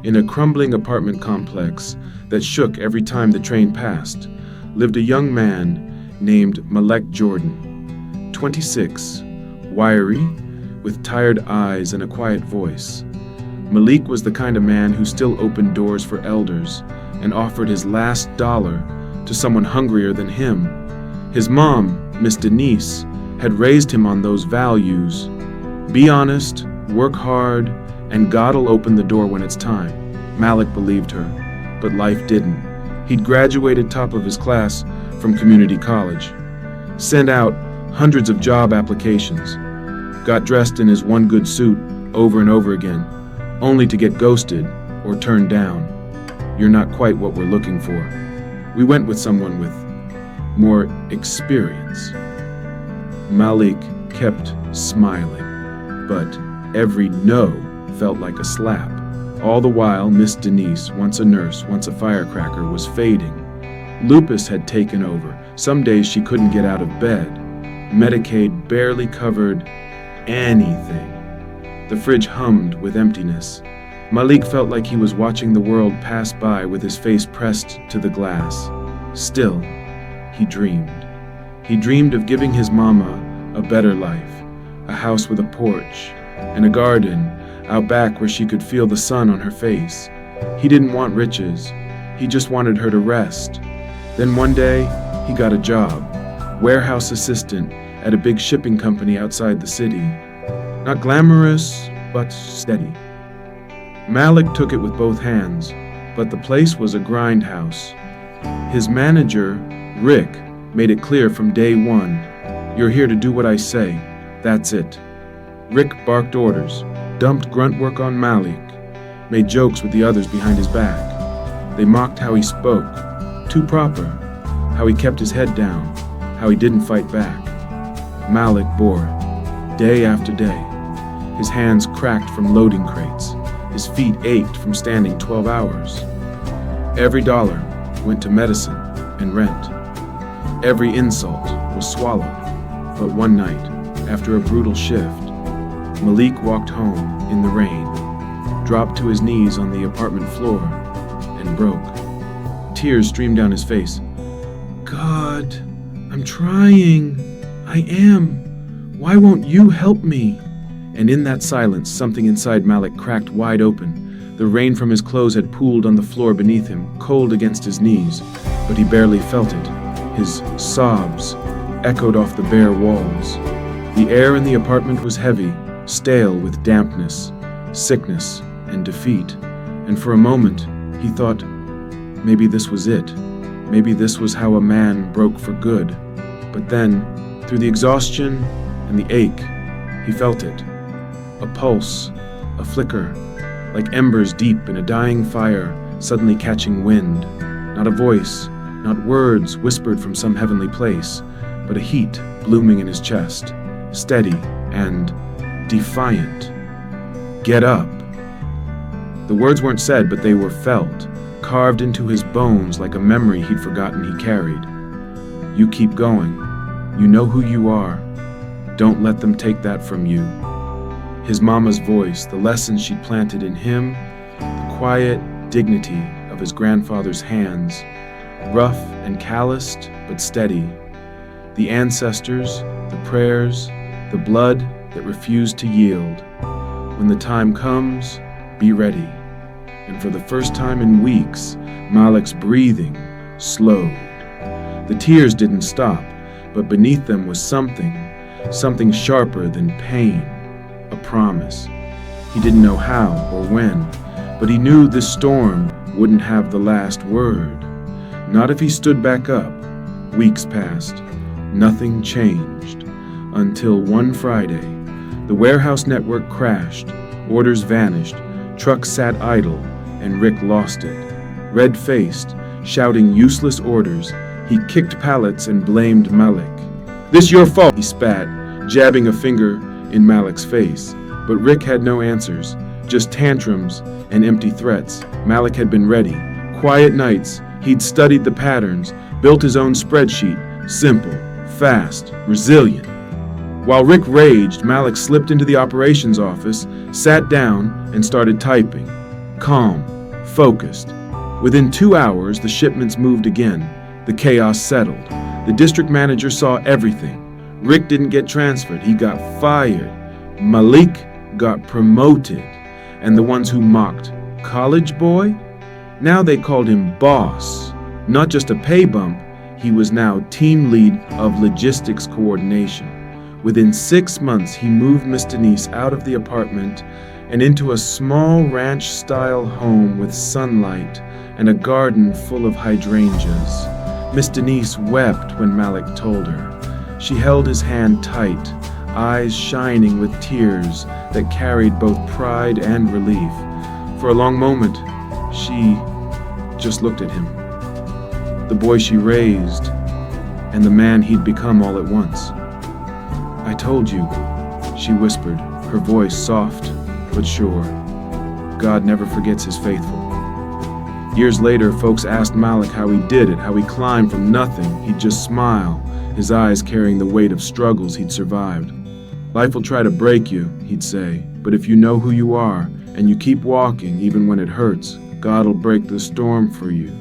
in a crumbling apartment complex that shook every time the train passed, lived a young man named Malik Jordan, 26, wiry, with tired eyes and a quiet voice. Malik was the kind of man who still opened doors for elders and offered his last dollar to someone hungrier than him. His mom, Miss Denise, had raised him on those values. Be honest, work hard, and God'll open the door when it's time. Malik believed her, but life didn't. He'd graduated top of his class from community college, sent out hundreds of job applications, got dressed in his one good suit over and over again, only to get ghosted or turned down. You're not quite what we're looking for. We went with someone with more experience. Malik kept smiling, but every no felt like a slap. All the while, Miss Denise, once a nurse, once a firecracker, was fading. Lupus had taken over. Some days she couldn't get out of bed. Medicaid barely covered anything. The fridge hummed with emptiness. Malik felt like he was watching the world pass by with his face pressed to the glass. Still, he dreamed. He dreamed of giving his mama a better life, a house with a porch, and a garden out back where she could feel the sun on her face. He didn't want riches. He just wanted her to rest. Then one day, he got a job, warehouse assistant at a big shipping company outside the city. Not glamorous, but steady. Malik took it with both hands, but the place was a grindhouse. His manager, Rick, made it clear from day one, "You're here to do what I say. That's it." Rick barked orders, dumped grunt work on Malik, made jokes with the others behind his back. They mocked how he spoke, too proper, how he kept his head down, how he didn't fight back. Malik bore it, day after day. His hands cracked from loading crates. His feet ached from standing 12 hours. Every dollar went to medicine and rent. Every insult was swallowed. But one night, after a brutal shift, Malik walked home in the rain, dropped to his knees on the apartment floor, and broke. Tears streamed down his face. "God, I'm trying. I am. Why won't you help me?" And in that silence, something inside Malik cracked wide open. The rain from his clothes had pooled on the floor beneath him, cold against his knees, but he barely felt it. His sobs echoed off the bare walls. The air in the apartment was heavy, stale with dampness, sickness, and defeat. And for a moment, he thought, maybe this was it. Maybe this was how a man broke for good. But then, through the exhaustion and the ache, he felt it. A pulse, a flicker, like embers deep in a dying fire suddenly catching wind. Not a voice, not words whispered from some heavenly place, but a heat blooming in his chest, steady and defiant. "Get up." The words weren't said, but they were felt, carved into his bones like a memory he'd forgotten he carried. "You keep going. You know who you are. Don't let them take that from you." His mama's voice, the lessons she'd planted in him, the quiet dignity of his grandfather's hands, rough and calloused, but steady. The ancestors, the prayers, the blood that refused to yield. When the time comes, be ready. And for the first time in weeks, Malik's breathing slowed. The tears didn't stop, but beneath them was something sharper than pain, a promise. He didn't know how or when, but he knew this storm wouldn't have the last word. Not if he stood back up. Weeks passed. Nothing changed. Until one Friday, the warehouse network crashed, orders vanished, trucks sat idle, and Rick lost it. Red-faced, shouting useless orders, he kicked pallets and blamed Malik. "This your fault," he spat, jabbing a finger in Malik's face. But Rick had no answers, just tantrums and empty threats. Malik had been ready. Quiet nights, he'd studied the patterns, built his own spreadsheet, simple, fast, resilient. While Rick raged, Malik slipped into the operations office, sat down, and started typing. calm, focused. Within 2 hours, the shipments moved again. The chaos settled. The district manager saw everything. Rick didn't get transferred, he got fired. Malik got promoted. And the ones who mocked, college boy? Now they called him boss. Not just a pay bump, he was now team lead of logistics coordination. Within 6 months, he moved Miss Denise out of the apartment and into a small ranch-style home with sunlight and a garden full of hydrangeas. Miss Denise wept when Malik told her. She held his hand tight, eyes shining with tears that carried both pride and relief. For a long moment, she just looked at him. The boy she raised, and the man he'd become all at once. "I told you," she whispered, her voice soft but sure. God never forgets his faithful. Years later, folks asked Malik how he did it, how he climbed from nothing. He'd just smile, his eyes carrying the weight of struggles he'd survived. "Life will try to break you," he'd say, "but if you know who you are and you keep walking even when it hurts, God'll break the storm for you."